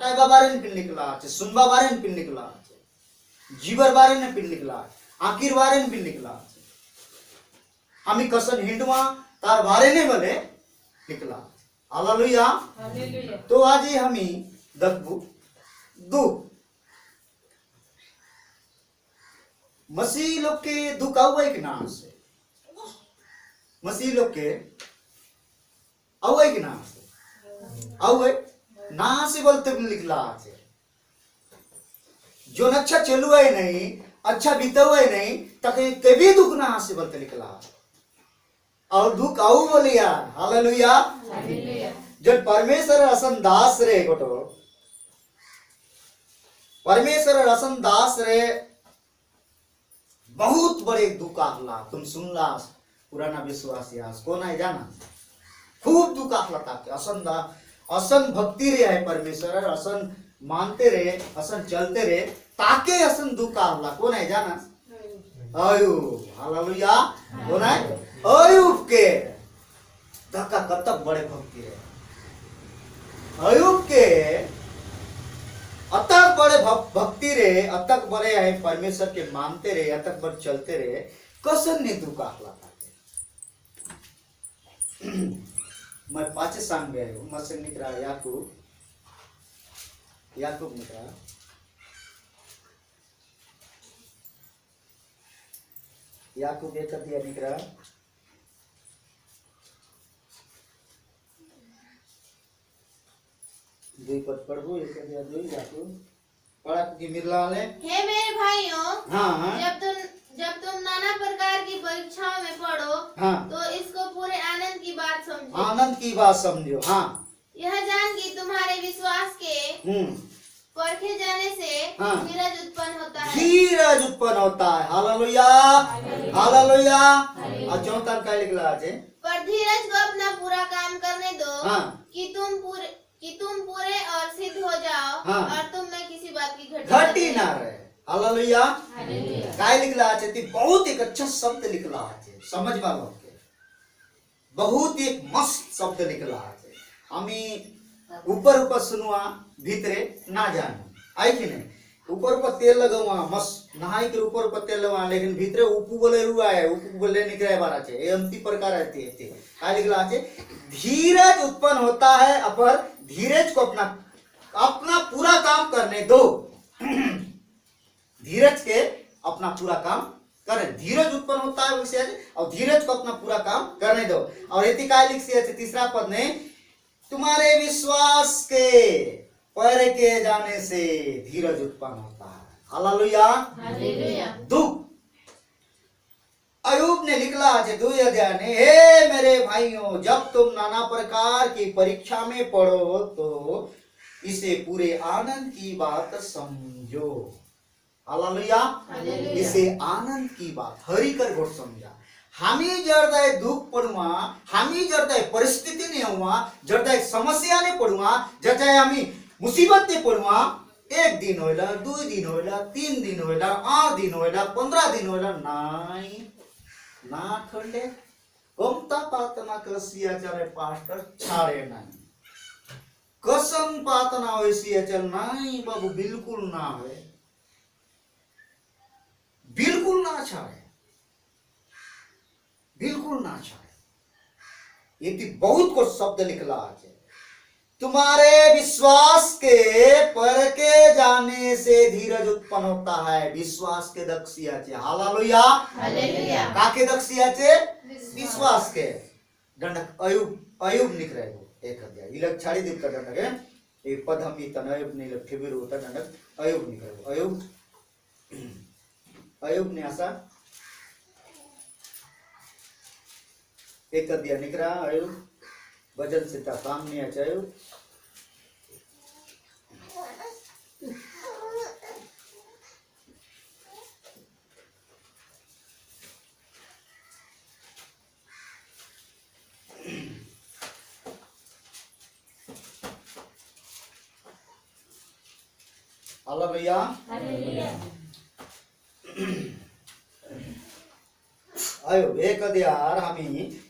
टाइबा बारे ने पिन निकला আছে सुनबा बारे ने पिन निकला আছে जीवर बारे ने पिन निकला আছে आखिर बारे ने पिन निकला আছে আমি কসন হিন্ডুয়া তার বারে ने বলে निकला हालेलुया हालेलुया तो आज हमी देखबू दुख मसीह लोग के दुख आवे कि ना से मसीह लोग के आवे कि ना से आवे ना से बोलते निकला আছে जो अच्छा चलू है नहीं अच्छा बीता हुआ नहीं तक कभी दुख ना से बोलते निकला और दुख आऊ बोले यार हालेलुया हालेलुया जब परमेश्वर असन दास रे गोटो परमेश्वर असन दास रे बहुत बड़े दुख आखला तुम सुनला पुराना विश्वास यास कौन है जाना खूब दुख आखला ताकि असन भक्ति रे है परमेश्वर असन मानते रे असन चलते रे ताके असन दुख आखला कौन है जाना अयुब हालेलुया कौन है अयुब के धक्का कतक बड़े भक्ति रे अयुब के अतक बड़े भक्ति रे अतक बड़े है परमेश्वर के मानते रे अतक बड़े चलते रे कसन ने दुख आखला मैं पाचे सांग गया हूँ मसन निकला याकूब निकला याकूब एक दिया निकला दुई पद पढ़बो एक दिया दुई याकूब पढ़ा की मिरला ले हे मेरे भाइयों हाँ जब तुम नाना प्रकार की परीक्षाओं में पढ़ो हाँ तो इसको पूरे आनंद की बात समझो आनंद की बात समझो हाँ यह जान कि तुम्हारे विश्वास के परखे जाने से हाँ। धीरज उत्पन्न होता है धीरज उत्पन्न होता है हालेलुया हालेलुया और चौथा क्या लिखला है पर धीरज को अपना पूरा काम करने दो हाँ। कि तुम पूरे और सिद्ध हो जाओ हाँ। और तुम में किसी बात की घटी ना रहे हालेलुया काय लिखला है ती बहुत एक अच्छा शब्द लिखला है समझ वालों के बहुत एक मस्त शब्द लिखला है हमी ऊपर सुनुआ भीतरे ना जानो आई कि नहीं ऊपर तेल लगावा मस्त नहाई के ऊपर तेल लगावा लेकिन भीतरे उपू बोले रुआ है उपू बोले निकले बारा छे ये अंति प्रकार रहती है काय लिखला है धीरज उत्पन्न होता है अपर धीरज को अपना पूरा काम करने दो धीरज के अपना पूरा काम करें धीरज उत्पन्न होता है वैसे और धीरज को अपना पूरा काम करने दो और इति काय लिख से तीसरा पद ने तुम्हारे विश्वास के पर के जाने से धीरज उत्पन्न होता है हालेलुया हालेलुया दुख अयूब ने लिखला है 2 अध्याय ने हे मेरे भाइयों जब तुम नाना प्रकार की परीक्षा में पढ़ो तो इसे पूरे आनंद की बात समझो हालेलुया इसे आनंद की बात हरी कर घोट समझा हामी जरदाय दुख पड़ुआ हामी जरदाय परिस्थिति ने हुआ जरदाय समस्या ने पड़ुआ जरदाय हामी मुसीबत ने पड़ुआ 1 दिन होइला 2 दिन होइला 3 दिन होइला 8 दिन होइला 15 दिन होइला नाई ना खंडे कोमता पातना कसिया चले पास्टर छाड़े नहीं कसम पातना होइसिया चल नहीं बाबू बिल्कुल ना है बिल्कुल ना छाड़े बिल्कुल ना छाड़े ये बहुत कुछ शब्द निकला है तुम्हारे विश्वास के परखे जाने से धीरज उत्पन्न होता है विश्वास के दक्षिया चे हालेलुया हालेलुया काके दक्षिया चे विश्वास के दंडक अयुब निकले एक अध्याय इलक छाड़ी दीप का दंडक है एक पद हम तन अयुब ने लग ठेबिर होता दंडक अयुब निकले अयुब ने ऐसा एक अध्याय निकला अयुब वजन से काम नहीं अच्छा अयुब हालेलुया आयो एक अध्याय हमी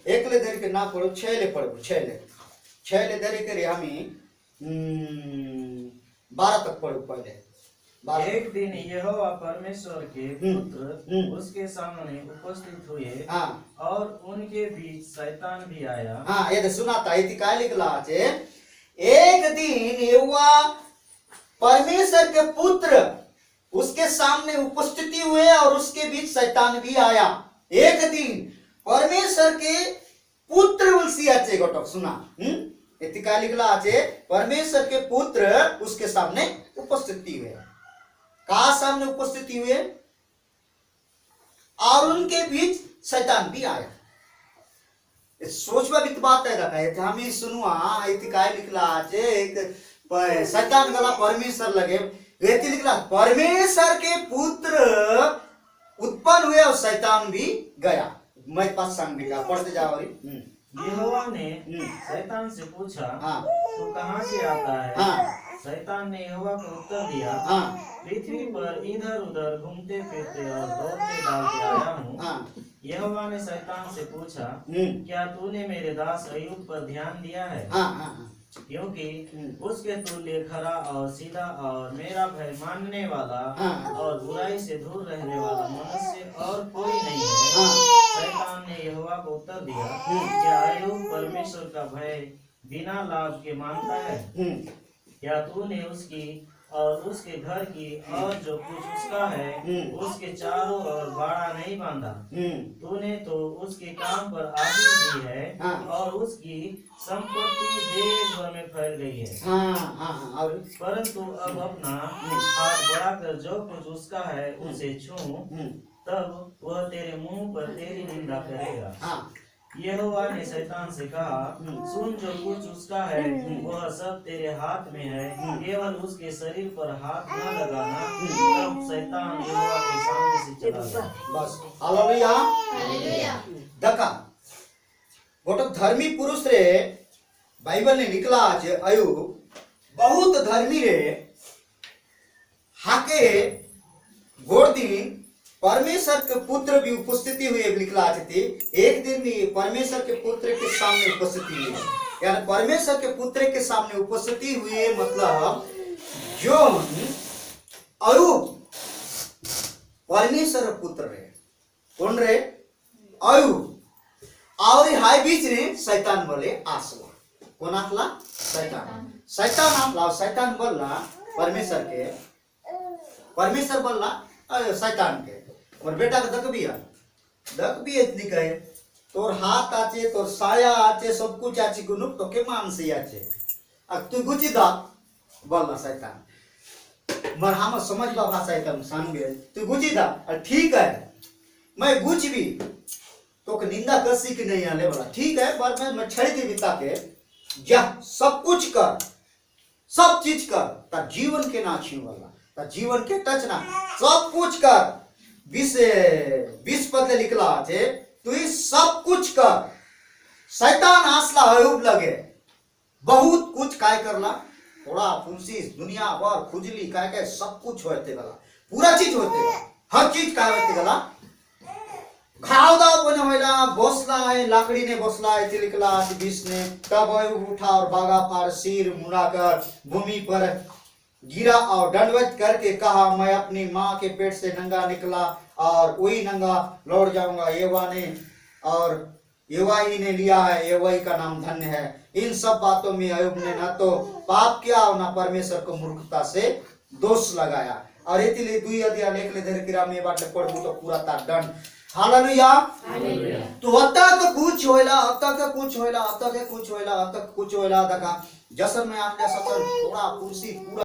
एकले धरी के ना पढ़ो छले पढ़ो छले धरी करे हमी 12 तक पढ़ो पहले। 12 एक दिन यहोवा परमेश्वर के पुत्र उसके सामने उपस्थित हुए हाँ और उनके बीच शैतान भी आया। हाँ ये सुना था इति काय लिखला छे, एक दिन यहोवा परमेश्वर के पुत्र उसके सामने उपस्थिति हुए और उसके बीच शैतान भी आया। एक दिन परमेश्वर के पुत्र उलसी आचे गोटक सुना इति काय लिखला छे, परमेश्वर के पुत्र उसके सामने उपस्थिति हुए। कहा सामने उपस्थिति हुए और उनके बीच शैतान भी आया। सोचवा भी बात है रखा हम ही सुनुआ इति काय लिखला छे, एक शैतान गला परमेश्वर लगे इति लिखला परमेश्वर के पुत्र उत्पन्न हुए और शैतान भी गया। मैं पास संग लिखा पढ़ते जाओ। यहोवा ने शैतान से पूछा, हाँ तू कहाँ से आता है? हाँ शैतान ने यहोवा को उत्तर दिया, हाँ पृथ्वी पर इधर उधर घूमते फिरते और दौड़ते डालते आया हूँ। हाँ यहोवा ने शैतान से पूछा, क्या तूने मेरे दास अय्यूब पर ध्यान दिया है? हाँ हाँ क्योंकि उसके तुल्य खरा और सीधा और मेरा भय मानने वाला हाँ। और बुराई से दूर रहने वाला मनुष्य और कोई नहीं है। हाँ। शैतान ने यहोवा को उत्तर दिया, क्या अय्यूब परमेश्वर का भय बिना लाभ के मानता है? क्या तूने उसकी और उसके घर की और जो कुछ उसका है उसके चारों ओर बाड़ा नहीं बांधा? तूने तो उसके काम पर आदि दी है हाँ। और उसकी संपत्ति देश भर में फैल गई है। हाँ और परंतु अब अपना हाथ बढ़ाकर जो कुछ उसका है उसे छू, तब वह तेरे मुंह पर तेरी निंदा करेगा। हाँ यहोवा ने शैतान से कहा, सुन, जो कुछ उसका है वह सब तेरे हाथ में है, केवल उसके शरीर पर हाथ न लगाना। तब शैतान यहोवा के सामने से चला गया। बस हालेलुया। हालेलुया। देखा गोटो धर्मी पुरुष रे बाइबल ने निकला आज अयुब बहुत धर्मी रे हाके गोरदीन परमेश्वर के पुत्र भी उपस्थिति हुए लिखला थी। एक दिन भी परमेश्वर के पुत्र के सामने उपस्थिति हुई, यानी परमेश्वर के पुत्र के सामने उपस्थिति हुए मतलब जो अयुब परमेश्वर पुत्र रे कौन रे अयुब और हाय बीच ने शैतान बोले आसला कौन आसला शैतान आसला शैतान बोलला परमेश्वर बोलला शैतान के और बेटा के दक भी इतनी कहे तोर हाथ आचे तोर साया आचे सब कुछ आचे गुनुक तो के मानसी आचे अब तू गुची दा बोलना शैतान मर हम समझ बा भाषा एकदम सांगे तू गुची दा ठीक है मैं गुच भी तो के निंदा कसी की नहीं आले बोला ठीक है पर मैं छड़ी के बिता के जा सब कुछ कर सब चीज कर ता जीवन के ना छीन वाला ता जीवन के टच ना सब कुछ कर 20 पद लिखला थे तू सब कुछ कर। शैतान आसला अयुब लगे बहुत कुछ काय करला थोड़ा फुंसी दुनिया भर खुजली काय काय सब कुछ होते गला पूरा चीज होते गला हर चीज काय होते गला घाव दाव बने होइला बसला है लाकड़ी ने बसला है लिखला 20 ने तब अयुब उठा और बागा पार सिर मुड़ाकर भूमि पर गिरा और दंडवत करके कहा मैं अपनी माँ के पेट से नंगा निकला और वही नंगा लौट जाऊंगा। यहोवा ने और यहोवा ही ने लिया है, यहोवा ही का नाम धन्य है। इन सब बातों में अयुब ने न तो पाप किया और न परमेश्वर को मूर्खता से दोष लगाया। और इतने दुई अध्याय लेख ले धर किरा में बाटे पढ़ू तो पूरा ता दंड। हालेलुया। तो अतक कुछ होइला दका जसन में आपने सचन थोड़ा कुर्सी पूरा